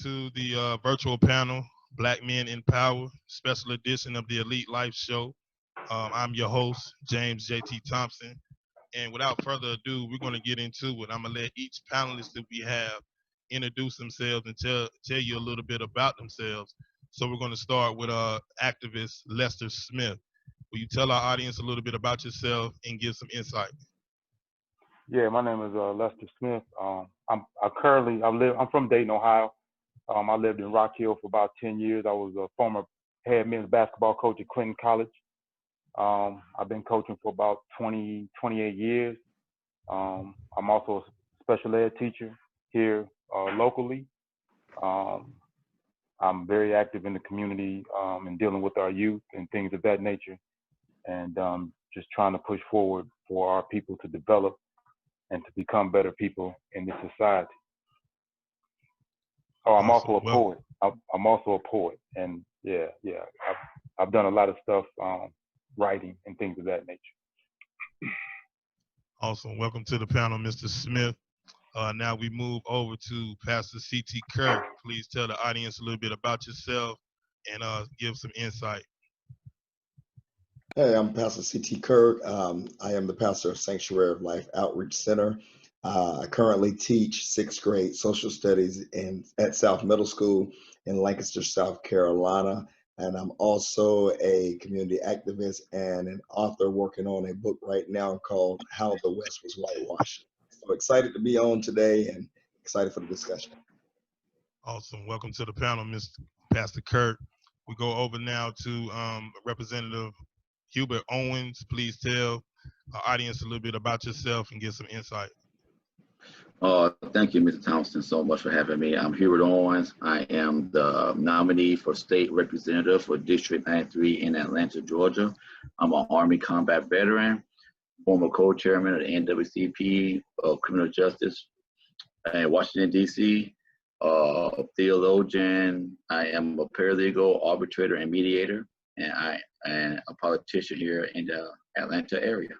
to the virtual panel, Black Men in Power, special edition of the Elite Life Show. I'm your host, James J.T. Thompson. And without further ado, we're going to get into it. I'm going to let each panelist that we have introduce themselves and tell you a little bit about themselves. So we're going to start with activist Lester Smith. Will you tell our audience a little bit about yourself and give some insight? Yeah, my name is Lester Smith. I'm from Dayton, Ohio. I lived in Rock Hill for about 10 years. I was a former head men's basketball coach at Clinton College. I've been coaching for about 28 years. I'm also a special ed teacher here locally. I'm very active in the community and dealing with our youth and things of that nature, and just trying to push forward for our people to develop and to become better people in this society. Oh, I'm also a poet. I'm also a poet, and yeah. I've done a lot of stuff, writing and things of that nature. Awesome. Welcome to the panel, Mr. Smith. Now we move over to Pastor C.T. Kirk. Please tell the audience a little bit about yourself and give some insight. Hey, I'm Pastor C.T. Kirk. I am the pastor of Sanctuary of Life Outreach Center. I currently teach sixth grade social studies at South Middle School in Lancaster, South Carolina. And I'm also a community activist and an author working on a book right now called How the West Was Whitewashed. So excited to be on today and excited for the discussion. Awesome. Welcome to the panel, Mr. Pastor Kirk. We go over now to Representative Hubert Owens. Please tell our audience a little bit about yourself and give some insight. Thank you, Mr. Thompson, so much for having me. I'm Hubert Owens. I am the nominee for state representative for District 93 in Atlanta, Georgia. I'm an Army combat veteran, former co-chairman of the NAACP of Criminal Justice in Washington, D.C., theologian. I am a paralegal, arbitrator, and mediator, and I am a politician here in the Atlanta area.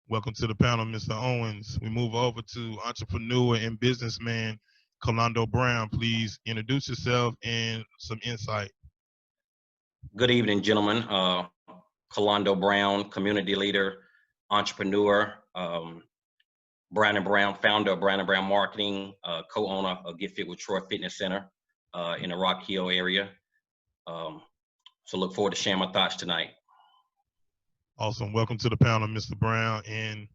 Welcome to the panel, Mr. Owens. We move over to entrepreneur and businessman Carlondo Brown. Please introduce yourself and some insight. Good evening, gentlemen. Carlondo Brown, community leader, entrepreneur, Brandon Brown, founder of Brandon Brown Marketing, co-owner of Get Fit with Troy Fitness Center in the Rock Hill area. So look forward to sharing my thoughts tonight. Awesome. Welcome to the panel, Mr. Brown. And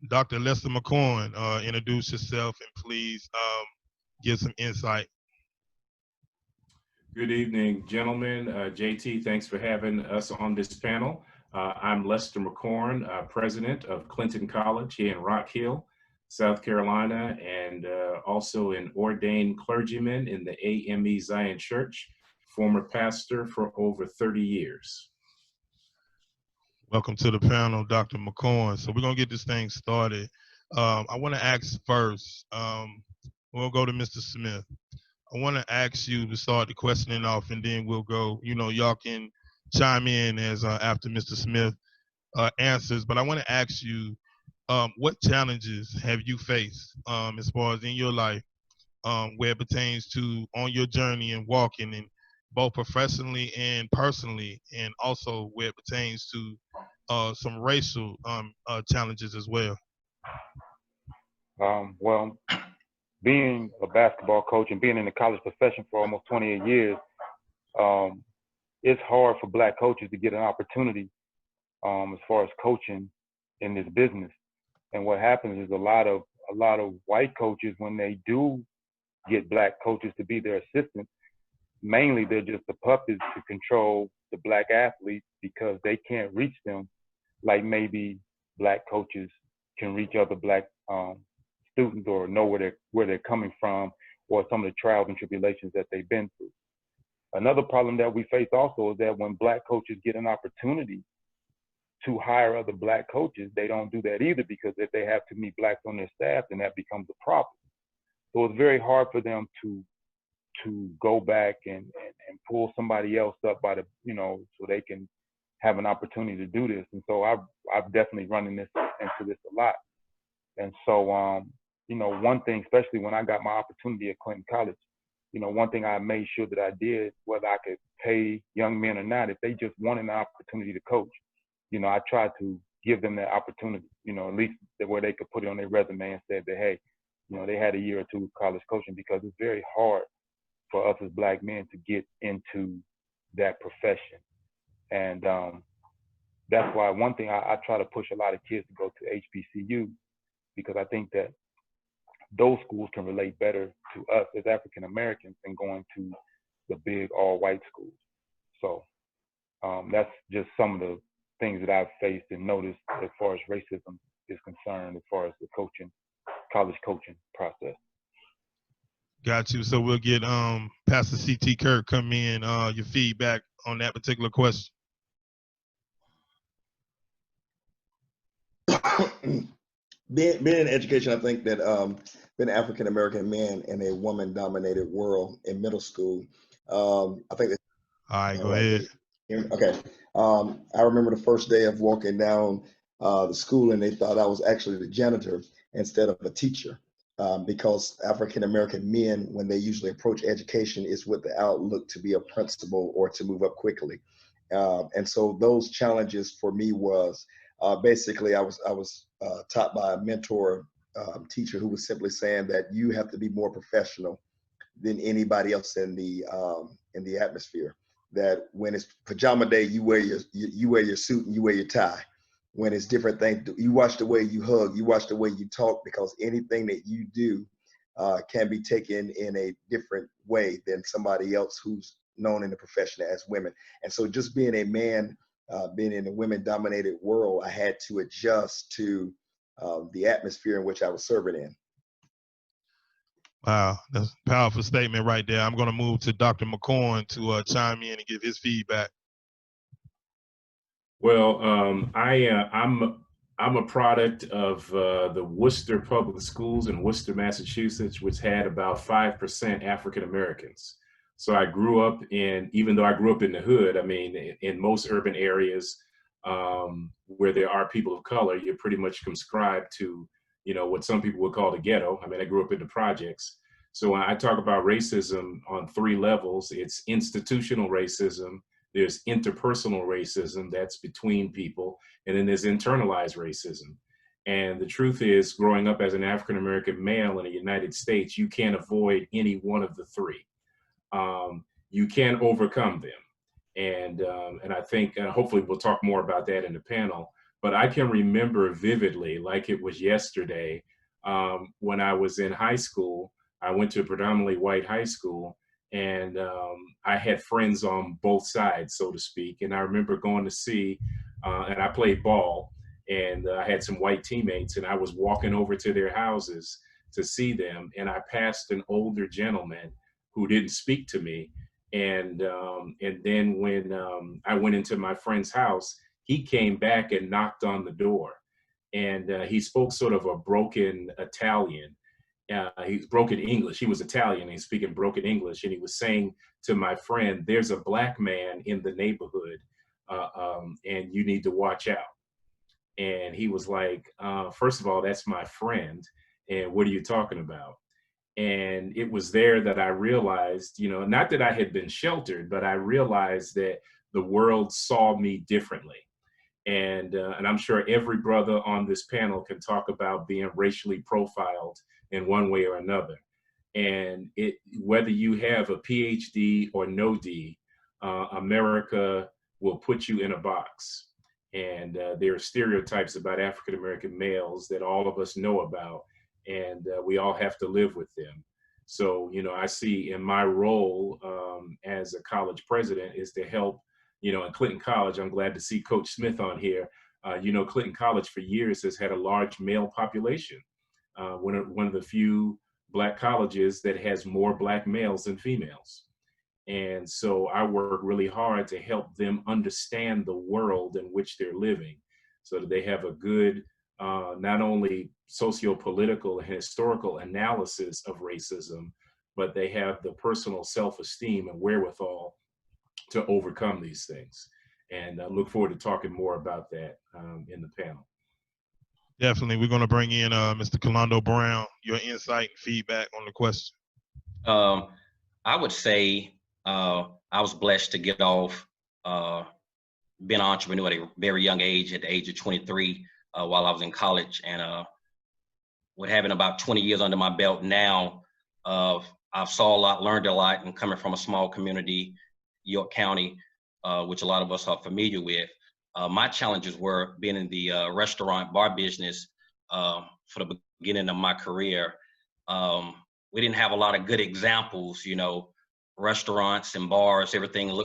Dr. Lester McCorn, introduce yourself and please give some insight. Good evening, gentlemen. JT, thanks for having us on this panel. I'm Lester McCorn, president of Clinton College here in Rock Hill, South Carolina, and also an ordained clergyman in the AME Zion Church, former pastor for over 30 years. Welcome to the panel, Dr. McCorn. So we're going to get this thing started. I want to ask first, we'll go to Mr. Smith. I want to ask you to start the questioning off, and then we'll go, y'all can chime in as after Mr. Smith answers. But I want to ask you, what challenges have you faced as far as in your life where it pertains to on your journey and walking, and both professionally and personally, and also where it pertains to some racial challenges as well? Well, being a basketball coach and being in the college profession for almost 28 years, it's hard for Black coaches to get an opportunity as far as coaching in this business. And what happens is a lot of white coaches, when they do get Black coaches to be their assistants, mainly they're just the puppets to control the Black athletes because they can't reach them like maybe Black coaches can reach other Black students or know where they're coming from or some of the trials and tribulations that they've been through. Another problem that we face also is that when Black coaches get an opportunity to hire other Black coaches, they don't do that either, because if they have too many Blacks on their staff, then that becomes a problem. So it's very hard for them to go back and pull somebody else up by the, so they can have an opportunity to do this. And so I've definitely run into this a lot. And so, one thing, especially when I got my opportunity at Clinton College, you know, one thing I made sure that I did, whether I could pay young men or not, if they just wanted an opportunity to coach, you know, I tried to give them that opportunity, you know, at least where they could put it on their resume and say that, hey, you know, they had a year or two of college coaching, because it's very hard for us as Black men to get into that profession. And that's why one thing I try to push a lot of kids to go to HBCU, because I think that those schools can relate better to us as African Americans than going to the big all-white schools. So that's just some of the things that I've faced and noticed as far as racism is concerned, as far as the college coaching process. Got you. So we'll get Pastor C.T. Kirk come in, your feedback on that particular question. Being in education, I think that being an African American man in a woman-dominated world in middle school, I think that. All right, go ahead. Okay. I remember the first day of walking down the school, and they thought I was actually the janitor instead of a teacher, because African American men, when they usually approach education, is with the outlook to be a principal or to move up quickly. And so those challenges for me was basically I was taught by a mentor teacher who was simply saying that you have to be more professional than anybody else in the atmosphere. That when it's pajama day, you wear your suit and you wear your tie. When it's different things, you watch the way you hug, you watch the way you talk, because anything that you do can be taken in a different way than somebody else who's known in the profession as women. And so just being a man, being in a women-dominated world, I had to adjust to the atmosphere in which I was serving in. Wow, that's a powerful statement right there. I'm going to move to Dr. McCorn to chime in and give his feedback. Well, I'm a product of the Worcester Public Schools in Worcester, Massachusetts, which had about 5% African Americans. So I grew up even though I grew up in the hood, I mean, in most urban areas where there are people of color, you're pretty much conscribed to, you know, what some people would call the ghetto. I mean, I grew up in the projects. So when I talk about racism on 3 levels, it's institutional racism, there's interpersonal racism, that's between people, and then there's internalized racism. And the truth is, growing up as an African-American male in the United States, you can't avoid any one of the 3. You can overcome them. And I think hopefully we'll talk more about that in the panel, but I can remember vividly, like it was yesterday, when I was in high school. I went to a predominantly white high school, and I had friends on both sides, so to speak. And I remember going to see, and I played ball, and I had some white teammates, and I was walking over to their houses to see them, and I passed an older gentleman who didn't speak to me. And then when I went into my friend's house, he came back and knocked on the door, and he spoke sort of a broken Italian. He's broken English. He was Italian, and he's speaking broken English, and he was saying to my friend, "There's a black man in the neighborhood, and you need to watch out." And he was like, "First of all, that's my friend, and what are you talking about?" And it was there that I realized, you know, not that I had been sheltered, but I realized that the world saw me differently. And I'm sure every brother on this panel can talk about being racially profiled in one way or another. And whether you have a PhD or no D, America will put you in a box. And there are stereotypes about African-American males that all of us know about, and we all have to live with them. So, you know, I see in my role as a college president is to help, you know, in Clinton College. I'm glad to see Coach Smith on here. You know, Clinton College for years has had a large male population. One of the few Black colleges that has more Black males than females. And so I work really hard to help them understand the world in which they're living, so that they have a good, not only socio-political and historical analysis of racism, but they have the personal self-esteem and wherewithal to overcome these things. And I look forward to talking more about that in the panel. Definitely. We're going to bring in Mr. Carlondo Brown, your insight and feedback on the question. I would say I was blessed to get off being an entrepreneur at a very young age, at the age of 23, while I was in college. And with having about 20 years under my belt now, I've saw a lot, learned a lot, and coming from a small community, York County, which a lot of us are familiar with. My challenges were being in the restaurant bar business for the beginning of my career. We didn't have a lot of good examples, you know, restaurants and bars, everything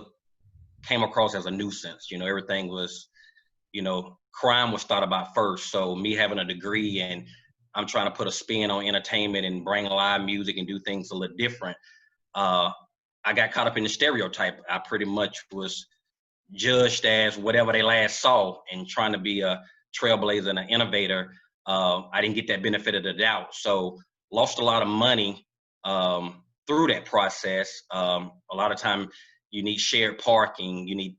came across as a nuisance. You know, everything was, you know, crime was thought about first. So me having a degree and I'm trying to put a spin on entertainment and bring live music and do things a little different. I got caught up in the stereotype. I pretty much was judged as whatever they last saw, and trying to be a trailblazer and an innovator. I didn't get that benefit of the doubt. So lost a lot of money through that process. A lot of time you need shared parking, you need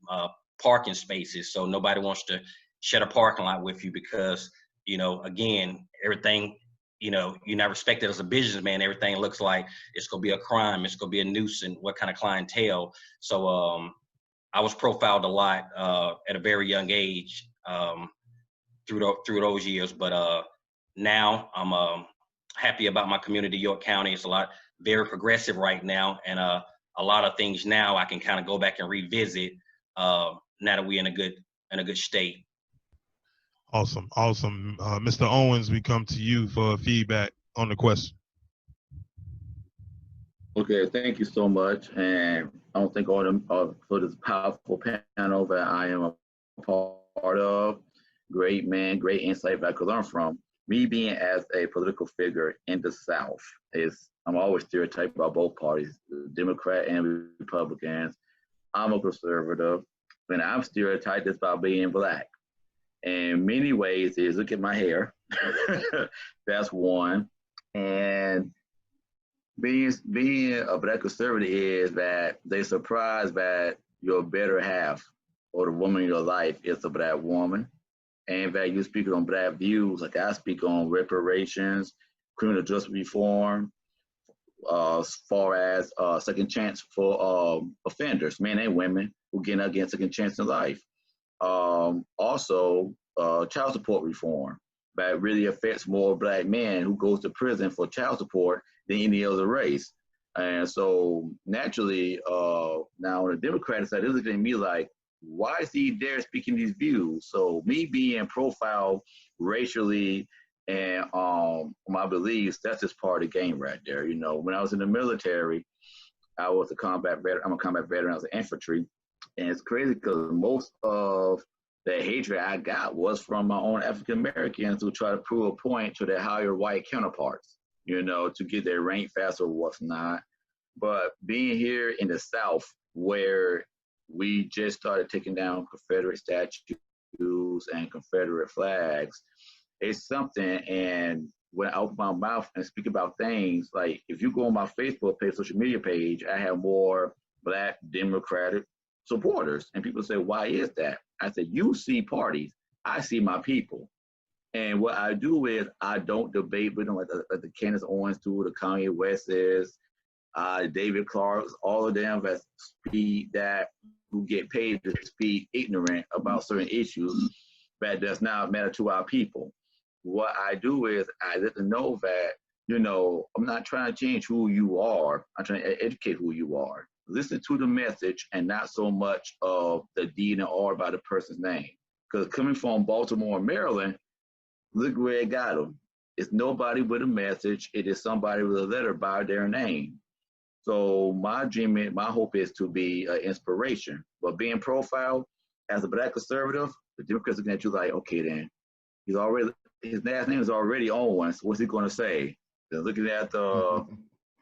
parking spaces. So nobody wants to share a parking lot with you because, you know, again, everything, you know, you're not respected as a businessman. Everything looks like it's going to be a crime. It's going to be a nuisance. What kind of clientele? So I was profiled a lot at a very young age through those years. But now I'm happy about my community, York County. It's very progressive right now. And a lot of things now I can kind of go back and revisit now that we're in a good state. Awesome. Mr. Owens, we come to you for feedback on the question. Okay, thank you so much. And I don't think all them for this powerful panel that I am a part of. Great man, great insight that I could learn from. Me being as a political figure in the South I'm always stereotyped about both parties, Democrat and Republicans. I'm a conservative, and I'm stereotyped just by being Black. In many ways is look at my hair. That's one. And being a Black conservative is that they're surprised that your better half or the woman in your life is a Black woman. And that you speak on Black views, like I speak on reparations, criminal justice reform, as far as second chance for offenders, men and women who get against second chance in life. Also, child support reform that really affects more Black men who goes to prison for child support than any other race. And so naturally, now on the Democratic side, they're looking at me like, why is he there speaking these views? So me being profiled racially and my beliefs, that's just part of the game right there. You know, when I was in the military, I was a combat veteran. I'm a combat veteran. I was an infantry. And it's crazy because most of the hatred I got was from my own African Americans who try to prove a point to their higher white counterparts, you know, to get their rank fast or what's not. But being here in the South, where we just started taking down Confederate statues and Confederate flags, it's something. And when I open my mouth and speak about things, like if you go on my Facebook page, social media page, I have more Black Democratic supporters. And people say, why is that? I said, you see parties, I see my people. And what I do is I don't debate with them like the Candace Owens do, the Kanye Wests, David Clark, all of them that speak that who get paid to speak ignorant about certain issues that does not matter to our people. What I do is I let them know that, you know, I'm not trying to change who you are. I'm trying to educate who you are. Listen to the message and not so much of the D and the R by the person's name. Because coming from Baltimore, Maryland, look where it got them. It's nobody with a message. It is somebody with a letter by their name. So my dream, my hope is to be an inspiration. But being profiled as a Black conservative, the Democrats are looking at you like, okay, then his last name is already Owens. What's he going to say? They're looking at the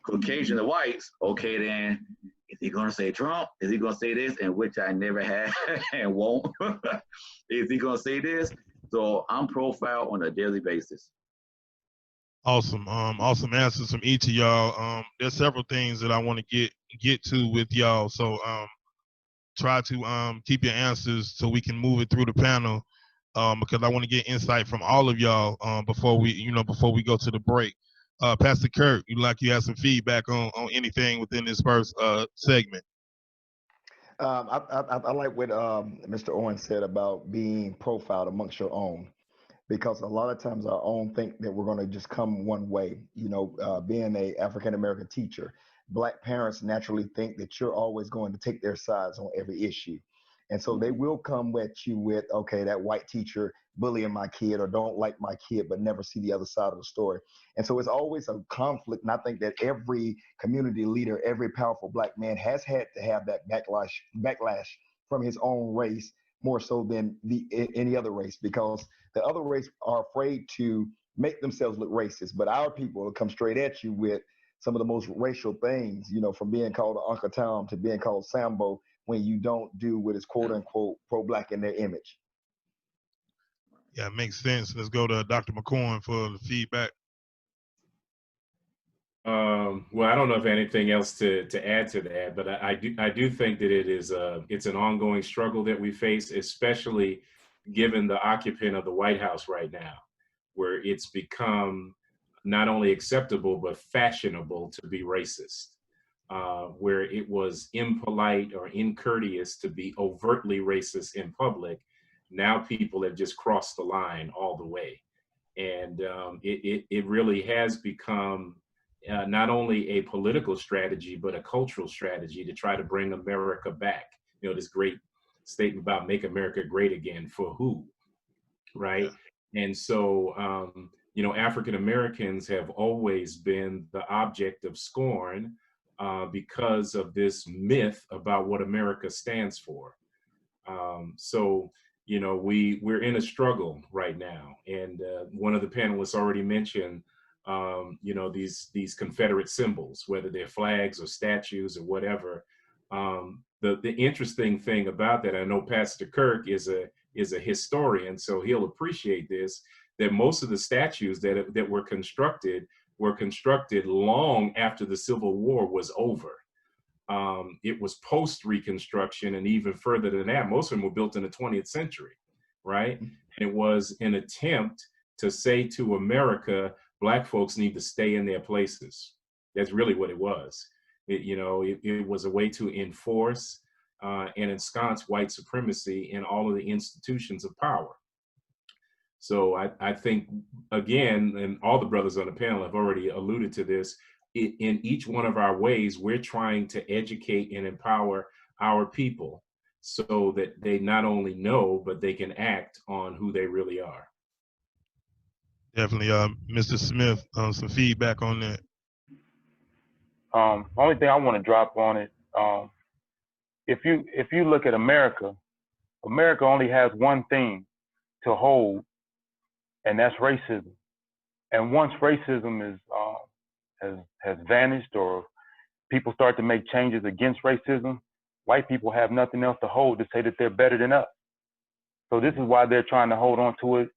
Caucasian, the whites. Okay, then is he going to say Trump? Is he going to say this? And which I never have and won't. Is he going to say this? So I'm profiled on a daily basis. Awesome. Awesome answers from each of y'all. There's several things that I want to get to with y'all. So try to keep your answers so we can move it through the panel, because I want to get insight from all of y'all before we go to the break. Pastor Kirk, you have some feedback on anything within this first segment. I like what Mr. Owens said about being profiled amongst your own, because a lot of times our own think that we're going to just come one way. You know, being a African American teacher, Black parents naturally think that you're always going to take their sides on every issue. And so they will come at you with, okay, that white teacher bullying my kid or don't like my kid, but never see the other side of the story. And so it's always a conflict. And I think that every community leader, every powerful Black man has had to have that backlash from his own race, more so than any other race, because the other race are afraid to make themselves look racist. But our people will come straight at you with some of the most racial things, you know, from being called Uncle Tom to being called Sambo, when you don't do what is quote unquote pro-Black in their image. Yeah, it makes sense. Let's go to Dr. McCorn for the feedback. Well, I don't know if anything else to add to that, but I do think that it's an ongoing struggle that we face, especially given the occupant of the White House right now, where it's become not only acceptable but fashionable to be racist. Where it was impolite or incourteous to be overtly racist in public, now people have just crossed the line all the way. And it really has become not only a political strategy, but a cultural strategy to try to bring America back. You know, this great statement about make America great again, for who, right? Yeah. And so, you know, African Americans have always been the object of scorn because of this myth about what America stands for. So, you know, we're in a struggle right now. And one of the panelists already mentioned, you know, these Confederate symbols, whether they're flags or statues or whatever. The interesting thing about that, I know Pastor Kirk is a historian, so he'll appreciate this, that most of the statues that were constructed long after the Civil War was over. It was post-Reconstruction, and even further than that, most of them were built in the 20th century, right? And it was an attempt to say to America, Black folks need to stay in their places. That's really what it was. It was a way to enforce and ensconce white supremacy in all of the institutions of power. So I think, again, and all the brothers on the panel have already alluded to this, in each one of our ways, we're trying to educate and empower our people so that they not only know, but they can act on who they really are. Definitely. Mr. Smith, some feedback on that. Only thing I want to drop on it, if you look at America only has one thing to hold, and that's racism. And once racism has vanished, or people start to make changes against racism, white people have nothing else to hold to say that they're better than us. So this is why they're trying to hold on to it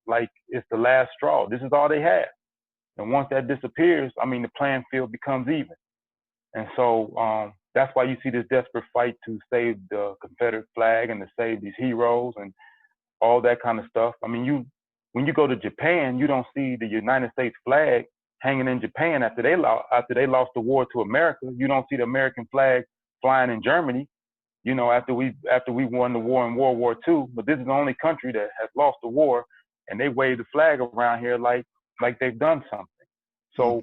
like it's the last straw. This is all they have. And once that disappears, I mean, the playing field becomes even. And so that's why you see this desperate fight to save the Confederate flag and to save these heroes and all that kind of stuff. I mean, when you go to Japan, you don't see the United States flag hanging in Japan after they lost the war to America. You don't see the American flag flying in Germany, you know, after we won the war in World War II. But this is the only country that has lost the war, and they wave the flag around here like they've done something. So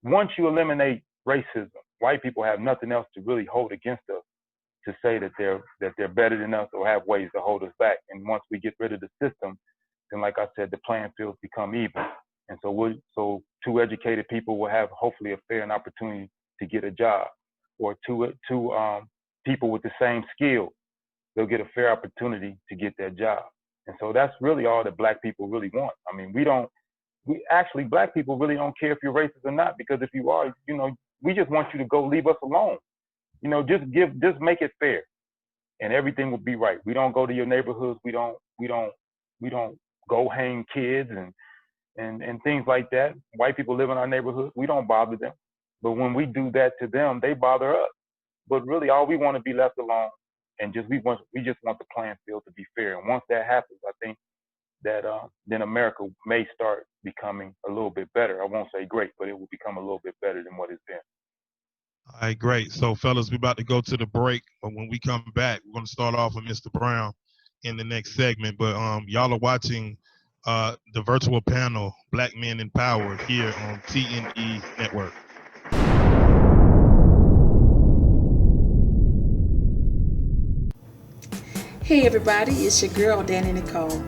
once you eliminate racism, white people have nothing else to really hold against us to say that they're better than us or have ways to hold us back. And once we get rid of the system, then, like I said, the playing fields become even. And so two educated people will have hopefully a fair and opportunity to get a job, or two people with the same skill, they'll get a fair opportunity to get that job. And so that's really all that Black people really want. I mean, Black people really don't care if you're racist or not, because if you are, you know, we just want you to go leave us alone. You know, just make it fair, and everything will be right. We don't go to your neighborhoods. We don't go hang kids and things like that. White people live in our neighborhoods. We don't bother them. But when we do that to them, they bother us. But really, all we want to be left alone, and we just want the playing field to be fair. And once that happens, I think that then America may start becoming a little bit better. I won't say great, but it will become a little bit better than what it's been. All right, great. So, fellas, we're about to go to the break, but when we come back, we're going to start off with Mr. Brown in the next segment. But y'all are watching the virtual panel, Black Men in Power, here on TNE Network. Hey everybody, it's your girl Danny Nicole.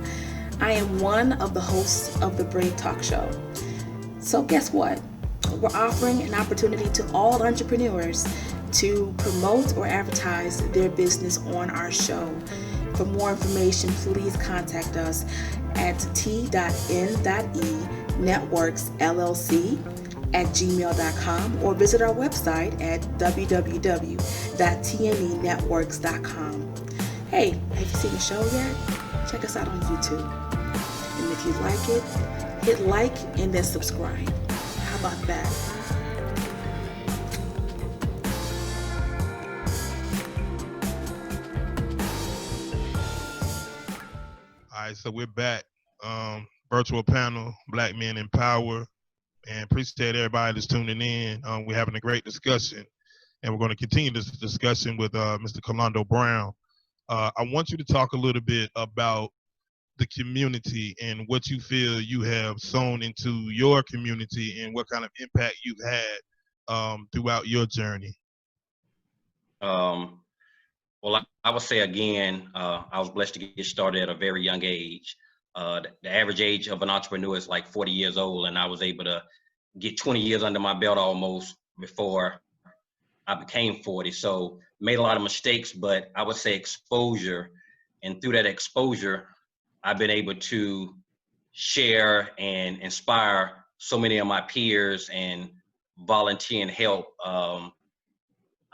I am one of the hosts of the Brave Talk Show. So guess what? We're offering an opportunity to all entrepreneurs to promote or advertise their business on our show. For more information, please contact us at t.n.e.networksllc@gmail.com or visit our website at www.tnenetworks.com. Hey, have you seen the show yet? Check us out on YouTube. And if you like it, hit like and then subscribe. How about that? All right, so we're back. Virtual panel, Black Men in Power. And appreciate everybody that's tuning in. We're having a great discussion. And we're going to continue this discussion with Mr. Carlondo Brown. I want you to talk a little bit about the community and what you feel you have sown into your community and what kind of impact you've had throughout your journey. Well, I would say again, I was blessed to get started at a very young age. The average age of an entrepreneur is like 40 years old, and I was able to get 20 years under my belt almost before I became 40. So made a lot of mistakes, but I would say exposure. And through that exposure, I've been able to share and inspire so many of my peers and volunteer and help. I'm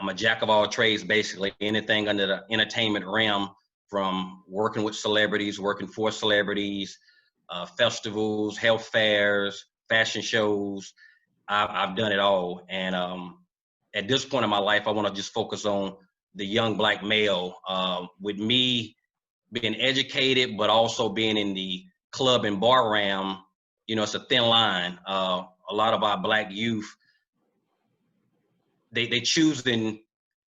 a jack of all trades, basically. Anything under the entertainment realm, from working with celebrities, working for celebrities, festivals, health fairs, fashion shows. I've done it all. And at this point in my life, I want to just focus on the young Black male. With me being educated, but also being in the club and bar realm, you know, it's a thin line. A lot of our Black youth, they choosing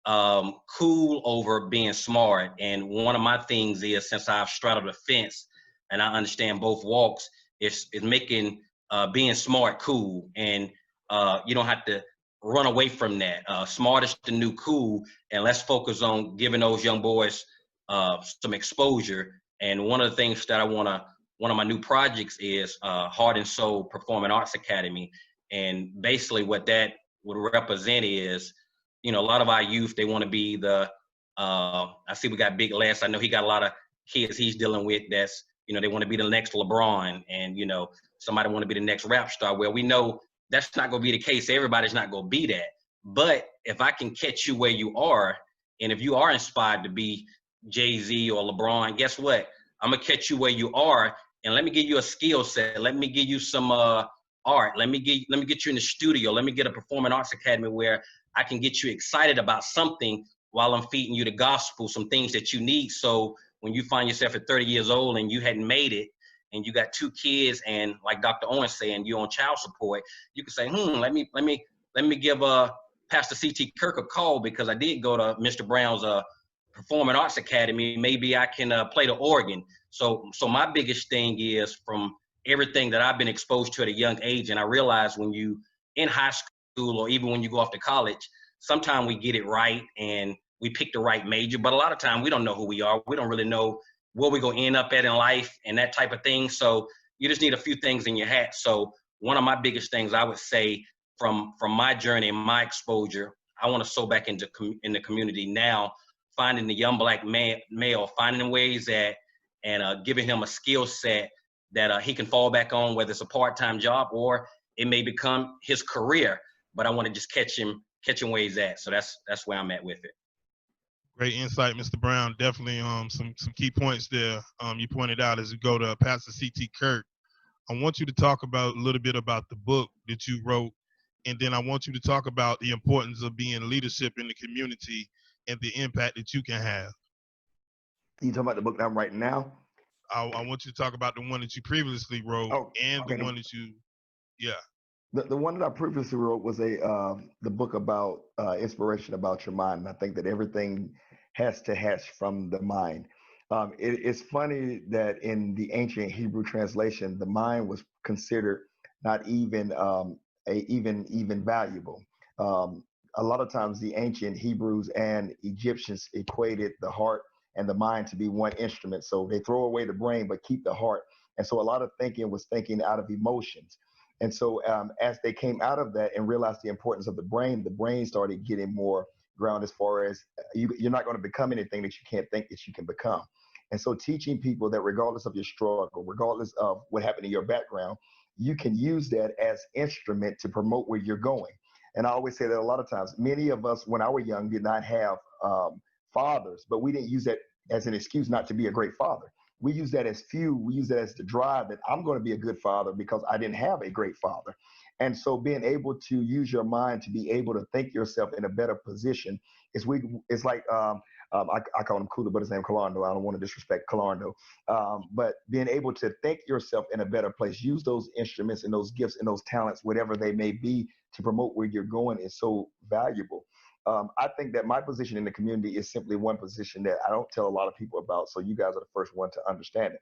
cool over being smart. And one of my things is, since I've straddled the fence and I understand both walks, is making being smart cool. And you don't have to run away from that. Smart is the new cool, and let's focus on giving those young boys some exposure. And one of the things that one of my new projects is Heart and Soul Performing Arts Academy. And basically what that would represent is, you know, a lot of our youth, they want to be the, I see we got Big Les. I know he got a lot of kids he's dealing with that's, you know, they want to be the next LeBron, and, you know, somebody want to be the next rap star. Well, we know that's not going to be the case. Everybody's not going to be that. But if I can catch you where you are, and if you are inspired to be Jay-Z or LeBron, guess what? I'm going to catch you where you are, and let me give you a skill set. Let me give you some art. Let me get you in the studio. Let me get a performing arts academy where I can get you excited about something while I'm feeding you the gospel, some things that you need. So when you find yourself at 30 years old and you hadn't made it, and you got 2 kids, and like Dr. Owens saying, you're on child support, you can say, let me give Pastor C.T. Kirk a call, because I did go to Mr. Brown's Performing Arts Academy. Maybe I can play the organ. So my biggest thing is, from everything that I've been exposed to at a young age, and I realize when you in high school or even when you go off to college, sometimes we get it right and we pick the right major, but a lot of time we don't know who we are. We don't really know where we're going to end up at in life and that type of thing. So you just need a few things in your hat. So one of my biggest things I would say from my journey and my exposure, I want to sow back in the community now, finding the young Black male, finding ways that, and giving him a skill set that he can fall back on, whether it's a part-time job or it may become his career. But I want to just catch him where he's at. So that's where I'm at with it. Great insight, Mr. Brown. Definitely some key points there you pointed out as we go to Pastor C.T. Kirk. I want you to talk about a little bit about the book that you wrote, and then I want you to talk about the importance of being leadership in the community and the impact that you can have. You talking about the book that I'm writing now? I want you to talk about the one that you previously wrote and okay. the one that you, yeah. The one that I previously wrote was the book about inspiration about your mind. And I think that everything has to hatch from the mind. It's funny that in the ancient Hebrew translation, the mind was considered not even even valuable. A lot of times, the ancient Hebrews and Egyptians equated the heart and the mind to be one instrument. So they throw away the brain but keep the heart. And so a lot of thinking was thinking out of emotions. And so as they came out of that and realized the importance of the brain started getting more ground as far as you're not going to become anything that you can't think that you can become. And so teaching people that regardless of your struggle, regardless of what happened in your background, you can use that as instrument to promote where you're going. And I always say that a lot of times, many of us when I was young did not have fathers, but we didn't use that as an excuse not to be a great father. We use that as fuel. We use that as the drive that I'm going to be a good father because I didn't have a great father. And so being able to use your mind to be able to think yourself in a better position it's like, I call him Cooler, but his name Carlondo. I don't want to disrespect Carlondo. But being able to think yourself in a better place, use those instruments and those gifts and those talents, whatever they may be, to promote where you're going is so valuable. I think that my position in the community is simply one position that I don't tell a lot of people about. So you guys are the first one to understand it.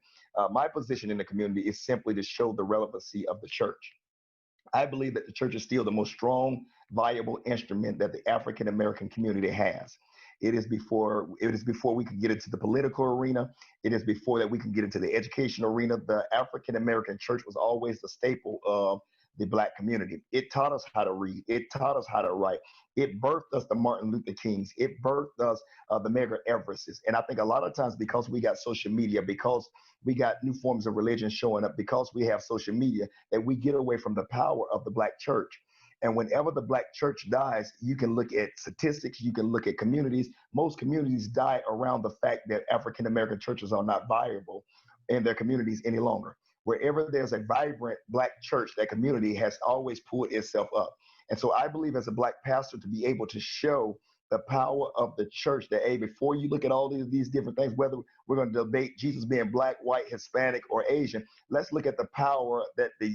My position in the community is simply to show the relevancy of the church. I believe that the church is still the most strong, viable instrument that the African American community has. It is before we can get into the political arena. It is before that we can get into the education arena. The African American church was always the staple of the Black community. It taught us how to read. It taught us how to write. It birthed us the Martin Luther Kings. It birthed us the Medgar Everests. And I think a lot of times because we got social media, because we got new forms of religion showing up, because we have social media, that we get away from the power of the Black church. And whenever the Black church dies, you can look at statistics, you can look at communities. Most communities die around the fact that African American churches are not viable in their communities any longer. Wherever there's a vibrant Black church, that community has always pulled itself up. And so I believe as a Black pastor to be able to show the power of the church that, hey, before you look at all these different things, whether we're going to debate Jesus being Black, white, Hispanic, or Asian, let's look at the power that the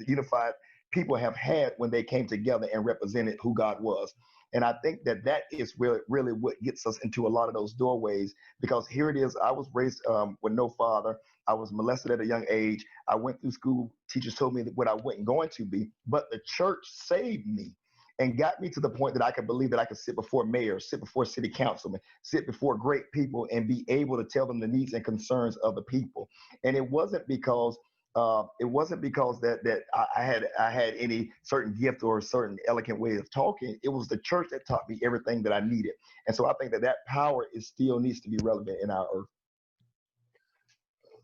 unified people have had when they came together and represented who God was. And I think that that is really what gets us into a lot of those doorways, because here it is. I was raised with no father. I was molested at a young age. I went through school. Teachers told me what I wasn't going to be, but the church saved me and got me to the point that I could believe that I could sit before mayors, sit before city councilmen, sit before great people and be able to tell them the needs and concerns of the people. And it wasn't because that I had any certain gift or a certain elegant way of talking. It was the church that taught me everything that I needed. And so I think that power still needs to be relevant in our earth.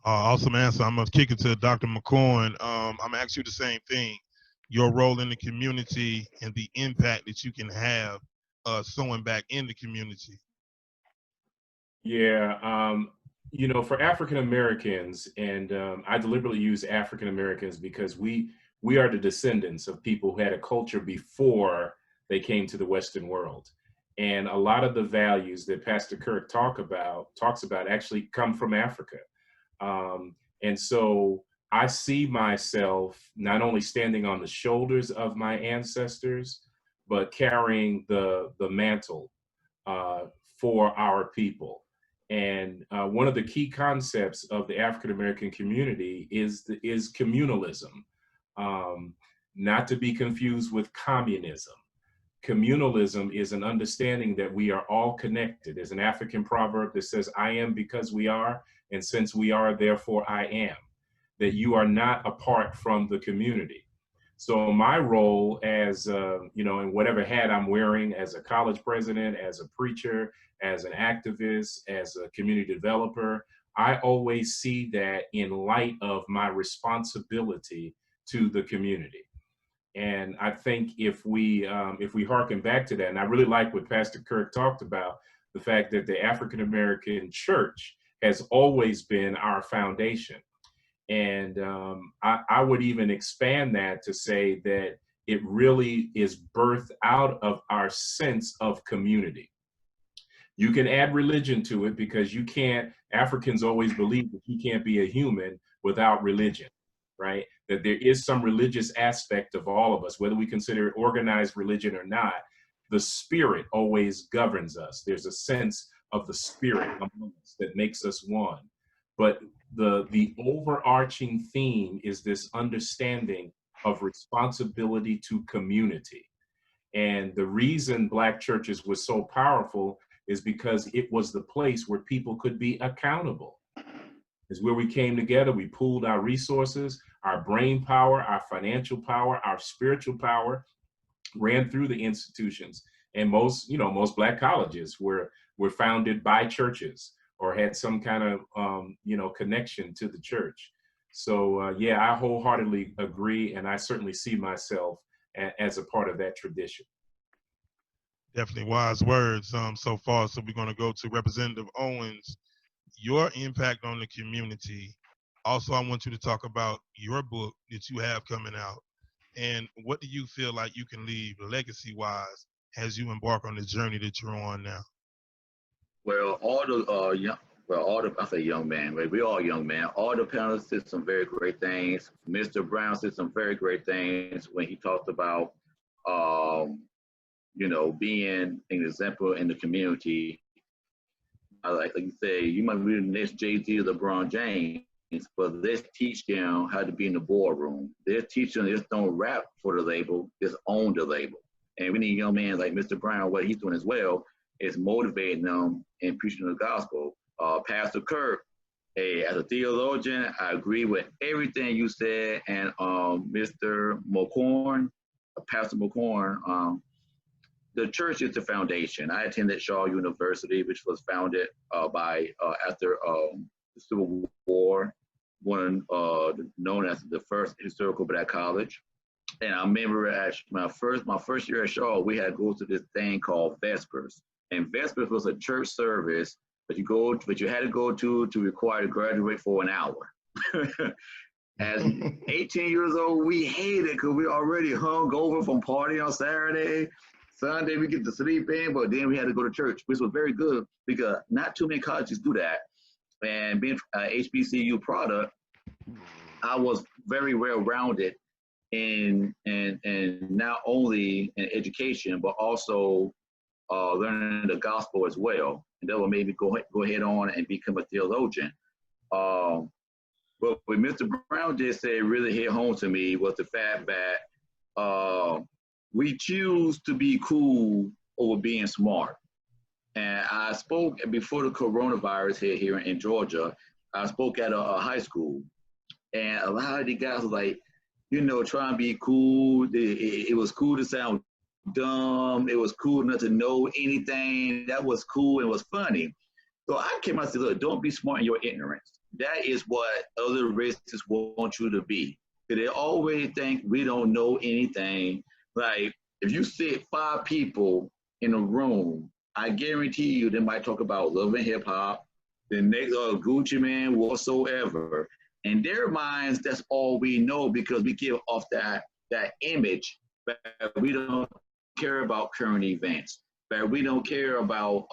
Awesome answer. I'm going to kick it to Dr. McCorn. I'm going to ask you the same thing. Your role in the community and the impact that you can have sowing back in the community. Yeah, for African Americans, and I deliberately use African Americans because we are the descendants of people who had a culture before they came to the Western world. And a lot of the values that Pastor Kirk talks about actually come from Africa. And so I see myself not only standing on the shoulders of my ancestors, but carrying the mantle for our people. And one of the key concepts of the African American community is communalism, not to be confused with communism. Communalism is an understanding that we are all connected. There's an African proverb that says, "I am because we are, and since we are, therefore I am." That you are not apart from the community. So my role as, in whatever hat I'm wearing, as a college president, as a preacher, as an activist, as a community developer, I always see that in light of my responsibility to the community. And I think if we hearken back to that, and I really like what Pastor Kirk talked about, the fact that the African American church has always been our foundation. And I would even expand that to say that it really is birthed out of our sense of community. You can add religion to it because you can't, Africans always believe that you can't be a human without religion, right? That there is some religious aspect of all of us, whether we consider it organized religion or not. The spirit always governs us. There's a sense of the spirit among us that makes us one. But the overarching theme is this understanding of responsibility to community. And the reason Black churches were so powerful is because it was the place where people could be accountable. It's where we came together, we pooled our resources, our brain power, our financial power, our spiritual power, ran through the institutions. And most Black colleges were founded by churches or had some kind of, connection to the church. So yeah, I wholeheartedly agree. And I certainly see myself as a part of that tradition. Definitely wise words so far. So we're going to go to Representative Owens, your impact on the community. Also, I want you to talk about your book that you have coming out. And what do you feel like you can leave legacy-wise as you embark on the journey that you're on now? Well, I say young man, right? We all young man. All the panelists did some very great things. Mr. Brown did some very great things when he talked about, being an example in the community. Like you say, you might be the next Jay-Z or LeBron James, but let's teach them how to be in the boardroom. Let's teach them just don't rap for the label, just own the label. And we need young men like Mr. Brown, what he's doing as well is motivating them and preaching the gospel. Pastor Kirk, hey, as a theologian, I agree with everything you said. And Mr. McCorn, Pastor McCorn, the church is the foundation. I attended Shaw University, which was founded after the Civil War, known as the first historical Black college. And I remember at my first year at Shaw, we had to go to this thing called Vespers. And Vespers was a church service but you had to go to require to graduate for an hour. As 18 years old, we hated it because we already hung over from partying on Saturday. Sunday, we get to sleep in, but then we had to go to church, which was very good because not too many colleges do that. And being an HBCU product, I was very well-rounded in not only in education, but also learning the gospel as well. And that will maybe go ahead on and become a theologian. But what Mr. Brown just said really hit home to me was the fact that we choose to be cool over being smart. And I spoke before the coronavirus hit here in Georgia. I spoke at a high school, and a lot of the guys were like, trying to be cool. It was cool to sound dumb. It was cool not to know anything. That was cool and was funny. So I came out and said, look, don't be smart in your ignorance. That is what other racists want you to be. They always think we don't know anything. Like, if you sit 5 people in a room, I guarantee you they might talk about love and hip hop, the next Gucci Man, whatsoever. In their minds, that's all we know because we give off that image that we don't care about current events, that we don't care about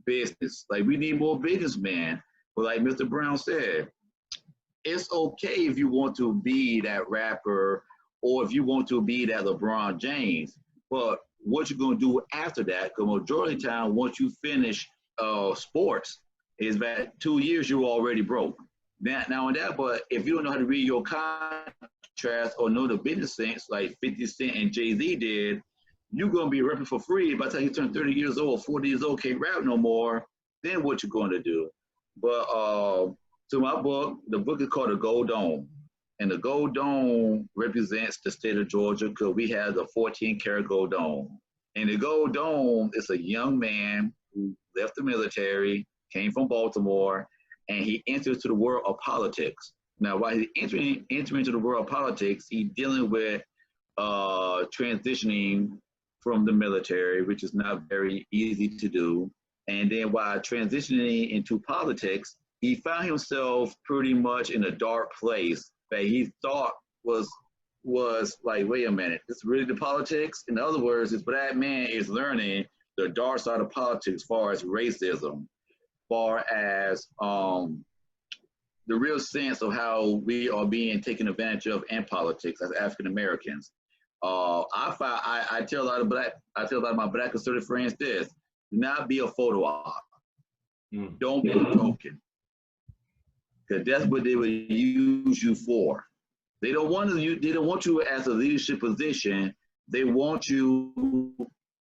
business. Like, we need more businessmen. But like Mr. Brown said, it's okay if you want to be that rapper or if you want to be that LeBron James, but what you're going to do after that, because majority of the time, once you finish sports, is that 2 years you're already broke. Now in that, but if you don't know how to read your contracts or know the business sense, like 50 Cent and Jay-Z did, you're going to be rapping for free. By the time you turn 30 years old, 40 years old, can't rap no more, then what you going to do? But to my book, the book is called The Gold Dome. And the Gold Dome represents the state of Georgia because we have the 14-karat gold dome. And the Gold Dome is a young man who left the military, came from Baltimore, and he enters to the world of politics. Now, while he's entering into the world of politics, he's dealing with transitioning from the military, which is not very easy to do. And then while transitioning into politics, he found himself pretty much in a dark place that he thought was like, wait a minute, this is really the politics? In other words, this black man is learning the dark side of politics, as far as racism, far as the real sense of how we are being taken advantage of in politics as African Americans. I tell a lot of my black conservative friends this: do not be a photo op. Don't be a token, because that's what they would use you for. They don't want you. They don't want you as a leadership position. They want you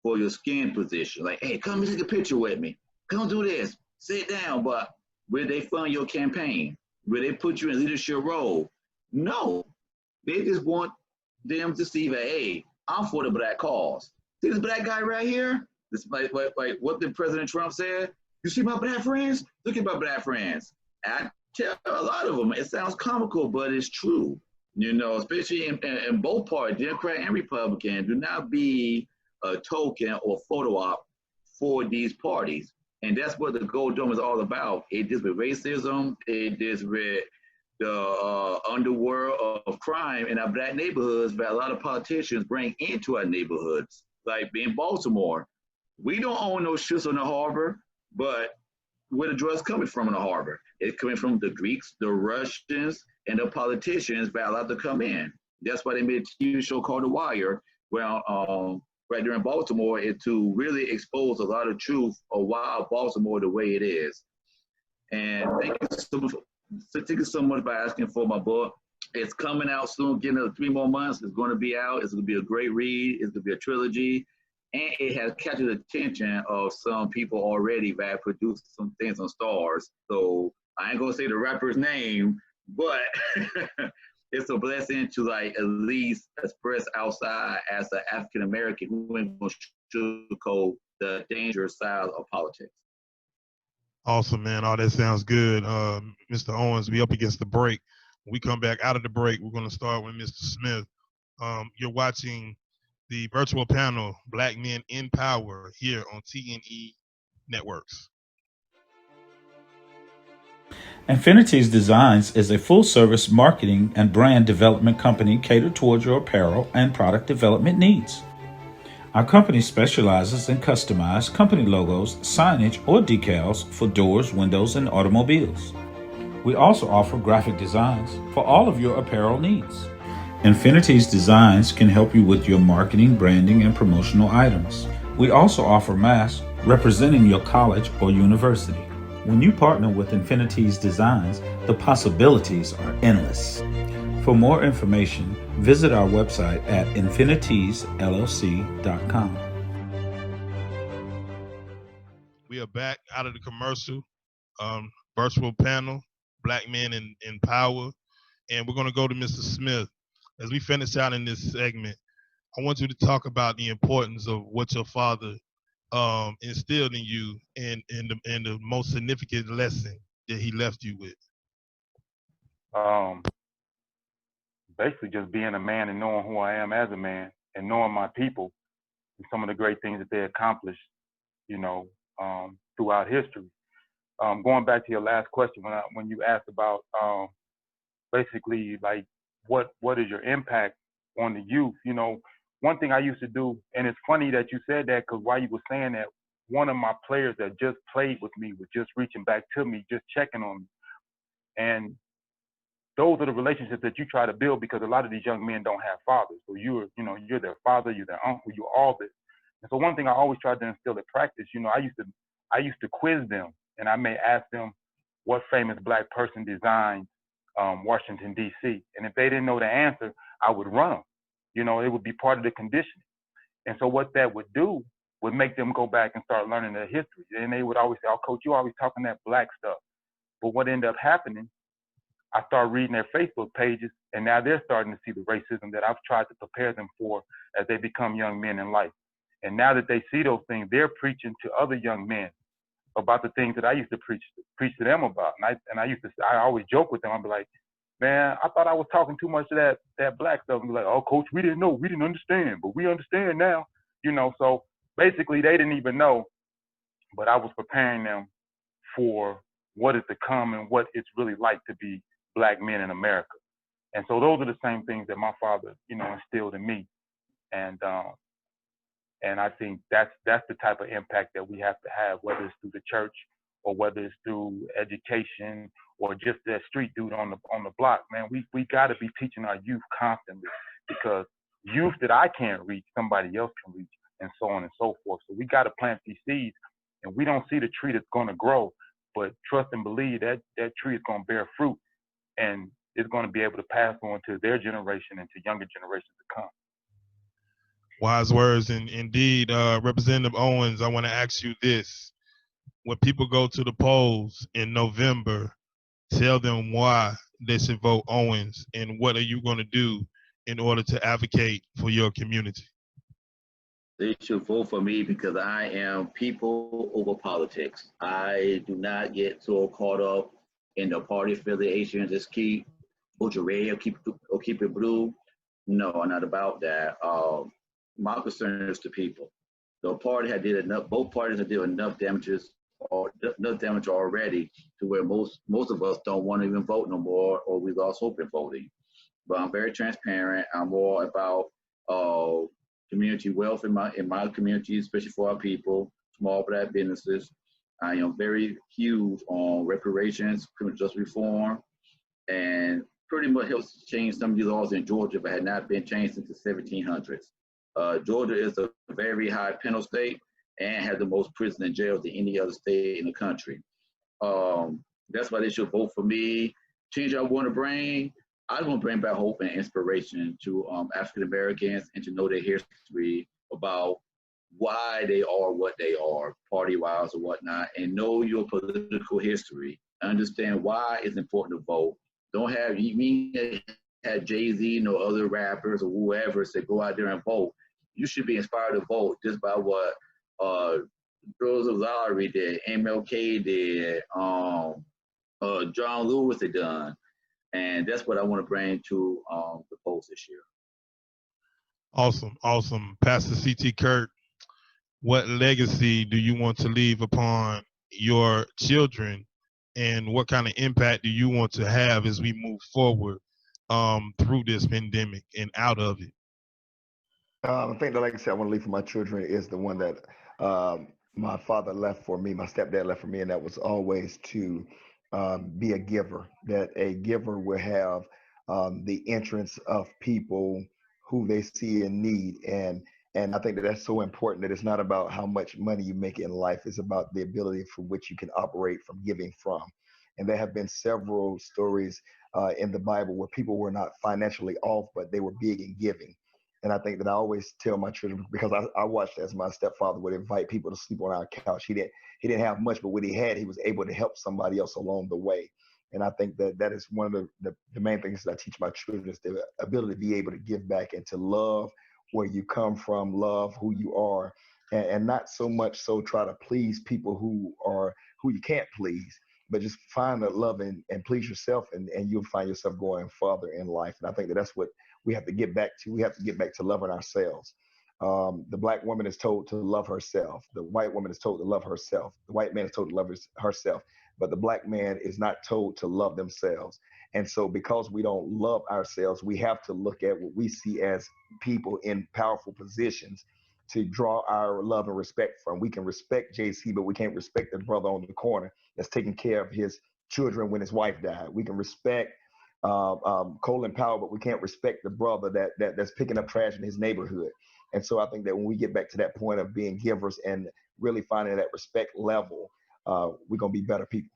for your skin position. Like, hey, come and take a picture with me. Come do this. Sit down. But will they fund your campaign? Will they put you in a leadership role? No. They just want them to see that, hey, I'm for the black cause. See this black guy right here? This like what did President Trump said? You see my black friends? Look at my black friends. I tell a lot of them, it sounds comical, but it's true. You know, especially in both parties, Democrat and Republican, do not be a token or photo op for these parties. And that's what the Gold Dome is all about. It deals with racism. It deals with the underworld of crime in our black neighborhoods that a lot of politicians bring into our neighborhoods. Like in Baltimore, we don't own no ships on the harbor, but where the drugs coming from in the harbor? It's coming from the Greeks, the Russians, and the politicians that allowed to come in. That's why they made a TV show called The Wire, where right there in Baltimore, is to really expose a lot of truth of why Baltimore the way it is. And thank you so much for asking for my book. It's coming out soon, getting another 3 more months. It's going to be out. It's going to be a great read. It's going to be a trilogy. And it has captured the attention of some people already that produced some things on Stars. So I ain't going to say the rapper's name, but it's a blessing to like at least express outside as an African American who ain't going to sugarcoat the dangerous side of politics. Awesome, man. All that sounds good. Mr. Owens, we up against the break. When we come back out of the break, we're going to start with Mr. Smith. You're watching the virtual panel, Black Men in Power, here on TNE Networks. Infinity's Designs is a full-service marketing and brand development company catered towards your apparel and product development needs. Our company specializes in customized company logos, signage, or decals for doors, windows, and automobiles. We also offer graphic designs for all of your apparel needs. Infinity's Designs can help you with your marketing, branding, and promotional items. We also offer masks representing your college or university. When you partner with Infinity's Designs, the possibilities are endless. For more information, visit our website at infinitiesllc.com. We are back out of the commercial, virtual panel, Black Men in Power, and we're going to go to Mr. Smith. As we finish out in this segment, I want you to talk about the importance of what your father instilled in you and the most significant lesson that he left you with. Basically just being a man and knowing who I am as a man and knowing my people and some of the great things that they accomplished, you know, throughout history. Going back to your last question, when you asked about basically like what is your impact on the youth, you know, one thing I used to do, and it's funny that you said that because while you were saying that, one of my players that just played with me was just reaching back to me, just checking on me. And those are the relationships that you try to build because a lot of these young men don't have fathers. So you're their father, you're their uncle, you're all this. And so one thing I always tried to instill in practice, you know, I used to quiz them, and I may ask them what famous Black person designed Washington, D.C. And if they didn't know the answer, I would run them. You know, it would be part of the conditioning. And so what that would do would make them go back and start learning their history. And they would always say, oh, Coach, you always talking that Black stuff. But what ended up happening, I started reading their Facebook pages, and now they're starting to see the racism that I've tried to prepare them for as they become young men in life. And now that they see those things, they're preaching to other young men about the things that I used to preach to them about. And I always joke with them. I'd be like, man, I thought I was talking too much of that Black stuff. And be like, oh, Coach, we didn't know, we didn't understand, but we understand now. You know, so basically they didn't even know, but I was preparing them for what is to come and what it's really like to be Black men in America. And so those are the same things that my father, you know, instilled in me. And And I think that's the type of impact that we have to have, whether it's through the church or whether it's through education or just that street dude on the block. Man, we got to be teaching our youth constantly, because youth that I can't reach, somebody else can reach, and so on and so forth. So we got to plant these seeds, and we don't see the tree that's going to grow, but trust and believe that that tree is going to bear fruit, and it's going to be able to pass on to their generation and to younger generations to come. Wise words, and indeed, Representative Owens, I want to ask you this. When people go to the polls in November, tell them why they should vote Owens, and what are you going to do in order to advocate for your community? They should vote for me because I am people over politics. I do not get so caught up in the party affiliation. Just keep vote your red or keep it blue. No, I'm not about that. My concern is the people. The party had did enough. Both parties have did enough damages or enough damage already to where most of us don't want to even vote no more, or we lost hope in voting. But I'm very transparent. I'm more about community wealth in my community, especially for our people, small black businesses. I am very huge on reparations, criminal justice reform, and pretty much helps change some of these laws in Georgia, but had not been changed since the 1700s. Georgia is a very high penal state and has the most prison and jails than any other state in the country. That's why they should vote for me. Change I want to bring. I want to bring back hope and inspiration to African Americans, and to know their history about why they are what they are, party-wise or whatnot, and know your political history. Understand why it's important to vote. Don't have Jay-Z or other rappers or whoever say go out there and vote. You should be inspired to vote just by what Joseph Lowry did, MLK did, John Lewis had done. And that's what I want to bring to the polls this year. Awesome. Pastor C.T. Kirk, what legacy do you want to leave upon your children, and what kind of impact do you want to have as we move forward through this pandemic and out of it? I think the legacy I want to leave for my children is the one that my father left for me, my stepdad left for me, and that was always to be a giver, that a giver will have the entrance of people who they see in need. And I think that that's so important, that it's not about how much money you make in life. It's about the ability for which you can operate from giving from. And there have been several stories in the Bible where people were not financially off, but they were big in giving. And I think that I always tell my children, because I watched as my stepfather would invite people to sleep on our couch. He didn't have much, but what he had, he was able to help somebody else along the way. And I think that that is one of the main things that I teach my children, is the ability to be able to give back and to love where you come from, love who you are, and not so much so try to please people who you can't please, but just find the love and please yourself, and you'll find yourself going farther in life. And I think that that's what we have to get back to. We have to get back to loving ourselves. The black woman is told to love herself. The white woman is told to love herself. The white man is told to love herself. But the black man is not told to love themselves. And so because we don't love ourselves, we have to look at what we see as people in powerful positions to draw our love and respect from. We can respect JC, but we can't respect the brother on the corner that's taking care of his children when his wife died. We can respect Colin Powell, but we can't respect the brother that's picking up trash in his neighborhood. And so I think that when we get back to that point of being givers and really finding that respect level, we're going to be better people.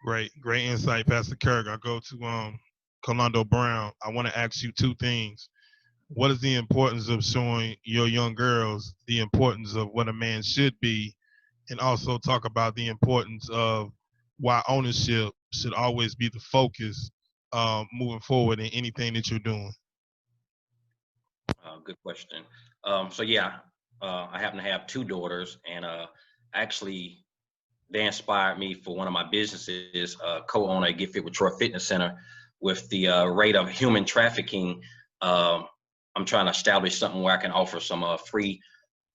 Great insight, Pastor Kirk. I'll go to Carlondo Brown. I want to ask you two things. What is the importance of showing your young girls the importance of what a man should be, and also talk about the importance of why ownership should always be the focus moving forward in anything that you're doing? Good question. So yeah, I happen to have two daughters, and actually they inspired me for one of my businesses, co-owner at Get Fit with Troy Fitness Center. With the rate of human trafficking, I'm trying to establish something where I can offer some free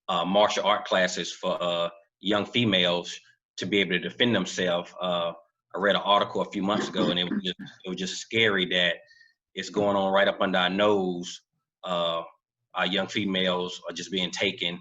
martial art classes for young females to be able to defend themselves. I read an article a few months ago, and it was just scary that it's going on right up under our nose. A young females are just being taken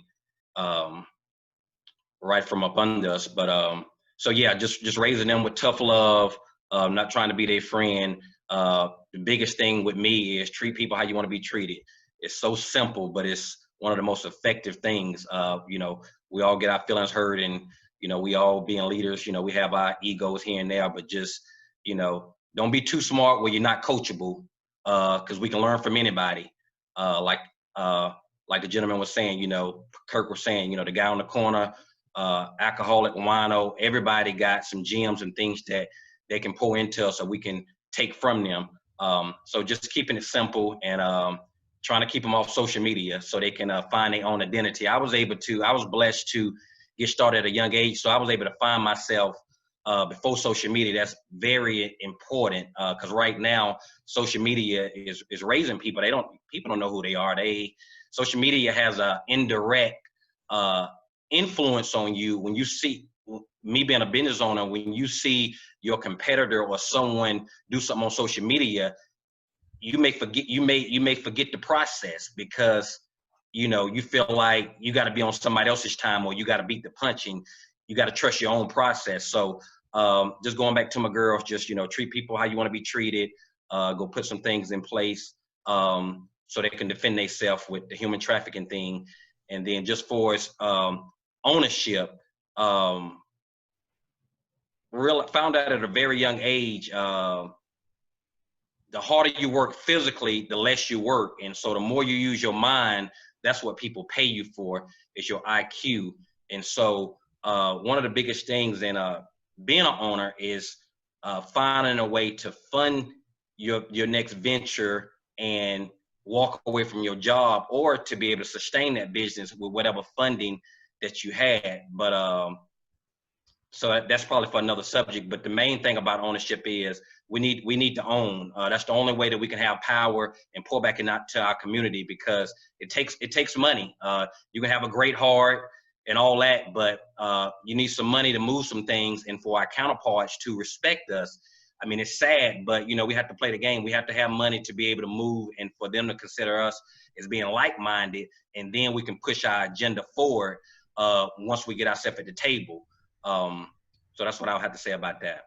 right from up under us. But so yeah, just raising them with tough love, not trying to be their friend. The biggest thing with me is treat people how you want to be treated. It's so simple, but it's one of the most effective things. You know, we all get our feelings hurt, and you know, we all being leaders, you know, we have our egos here and there, but just, you know, don't be too smart where you're not coachable, because we can learn from anybody. Like the gentleman was saying, you know, Kirk was saying, you know, the guy on the corner, alcoholic, wino, everybody got some gems and things that they can pour into us so we can take from them. So just keeping it simple and trying to keep them off social media so they can find their own identity. I was blessed to get started at a young age, so I was able to find myself before social media. That's very important because right now social media is raising people. People don't know who they are. Social media has an indirect influence on you. When you see me being a business owner, when you see your competitor or someone do something on social media, you may forget the process because you know you feel like you got to be on somebody else's time or you got to beat the punch, and you got to trust your own process. So just going back to my girls, just, you know, treat people how you want to be treated. Go put some things in place so they can defend themselves with the human trafficking thing. And then just for its ownership, found out at a very young age, the harder you work physically, the less you work. And so the more you use your mind, that's what people pay you for, is your IQ. And so one of the biggest things in being an owner is finding a way to fund your next venture and walk away from your job, or to be able to sustain that business with whatever funding that you had. But so that's probably for another subject. But the main thing about ownership is we need to own. That's the only way that we can have power and pour back into our community, because it takes money. You can have a great heart and all that, but you need some money to move some things, and for our counterparts to respect us. I mean, it's sad, but you know, we have to play the game. We have to have money to be able to move, and for them to consider us as being like-minded, and then we can push our agenda forward once we get ourselves at the table. So that's what I'll have to say about that.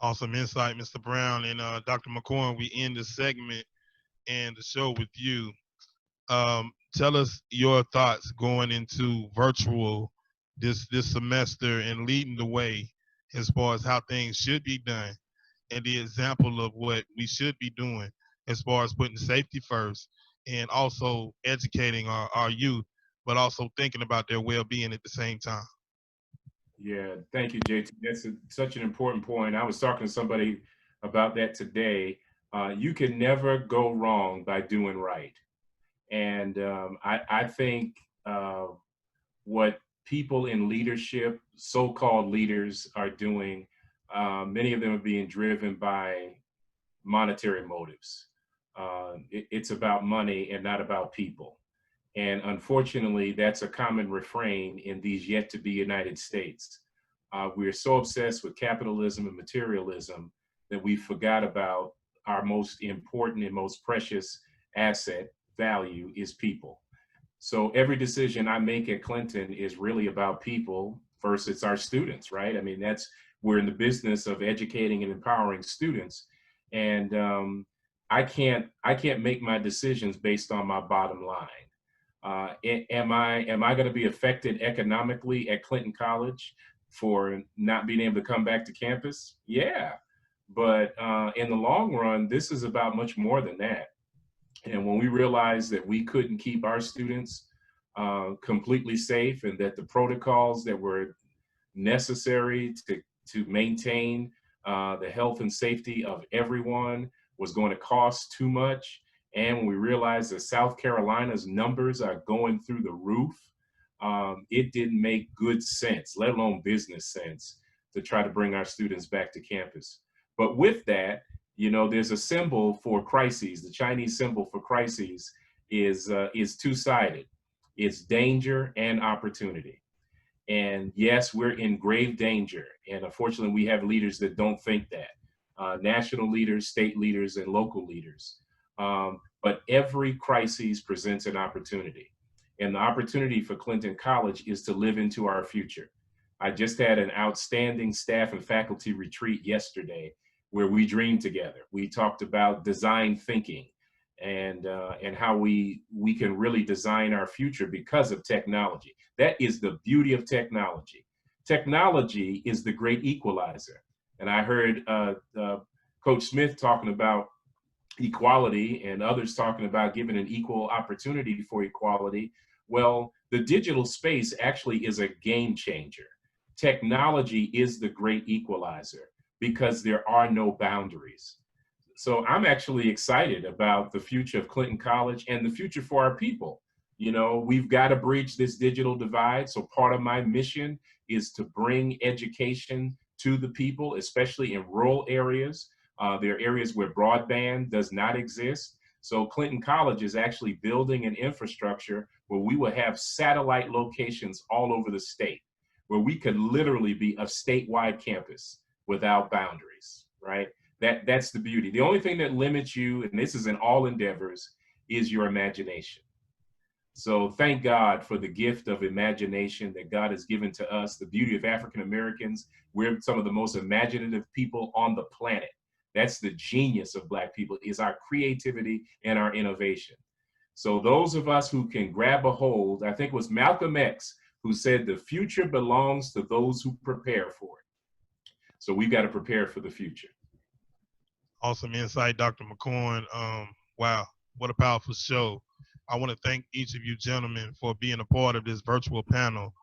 Awesome insight, Mr. Brown. And Dr. McCorn, we end the segment and the show with you. Tell us your thoughts going into virtual this semester and leading the way as far as how things should be done, and the example of what we should be doing as far as putting safety first and also educating our youth, but also thinking about their well-being at the same time. Yeah, thank you, JT. That's such an important point. I was talking to somebody about that today. You can never go wrong by doing right. And I think what people in leadership, so-called leaders, are doing, many of them are being driven by monetary motives. It's about money and not about people. And unfortunately, that's a common refrain in these yet to be United States. We're so obsessed with capitalism and materialism that we forgot about our most important and most precious asset, value, is people. So every decision I make at Clinton is really about people versus our students, right? I mean, we're in the business of educating and empowering students. And I can't make my decisions based on my bottom line. Am I going to be affected economically at Clinton College for not being able to come back to campus? Yeah, but in the long run, this is about much more than that. And when we realized that we couldn't keep our students completely safe, and that the protocols that were necessary to maintain the health and safety of everyone was going to cost too much, and when we realized that South Carolina's numbers are going through the roof, it didn't make good sense, let alone business sense, to try to bring our students back to campus. But with that, you know, there's a symbol for crises. The Chinese symbol for crises is two-sided. It's danger and opportunity. And yes, we're in grave danger. And unfortunately, we have leaders that don't think that. National leaders, state leaders, and local leaders. but every crisis presents an opportunity. And the opportunity for Clinton College is to live into our future. I just had an outstanding staff and faculty retreat yesterday where we dreamed together. We talked about design thinking and how we can really design our future because of technology. That is the beauty of technology. Technology is the great equalizer. And I heard Coach Smith talking about equality and others talking about giving an equal opportunity for equality. Well, the digital space actually is a game changer. Technology is the great equalizer because there are no boundaries. So I'm actually excited about the future of Clinton College and the future for our people. You know, we've got to bridge this digital divide. So part of my mission is to bring education to the people, especially in rural areas. There are areas where broadband does not exist. So Clinton College is actually building an infrastructure where we will have satellite locations all over the state, where we could literally be a statewide campus without boundaries, right? That's the beauty. The only thing that limits you, and this is in all endeavors, is your imagination. So thank God for the gift of imagination that God has given to us. The beauty of African Americans, we're some of the most imaginative people on the planet. That's the genius of Black people, is our creativity and our innovation. So those of us who can grab a hold, I think it was Malcolm X who said the future belongs to those who prepare for it. So we've got to prepare for the future. Awesome insight, Dr. McCorn. Wow, what a powerful show. I want to thank each of you gentlemen for being a part of this virtual panel.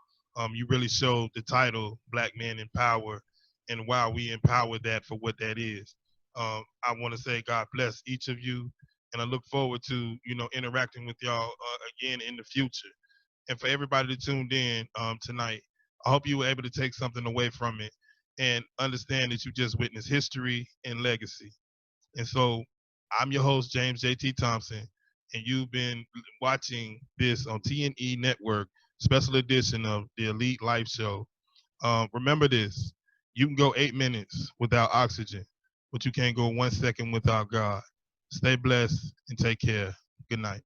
You really showed the title, Black Men in Power, and why we empower that for what that is. I want to say God bless each of you, and I look forward to, interacting with y'all again in the future. And for everybody that tuned in tonight, I hope you were able to take something away from it and understand that you just witnessed history and legacy. And so I'm your host, James J.T. Thompson, and you've been watching this on T&E Network, special edition of the Elite Life Show. Remember this, you can go 8 minutes without oxygen, but you can't go 1 second without God. Stay blessed and take care. Good night.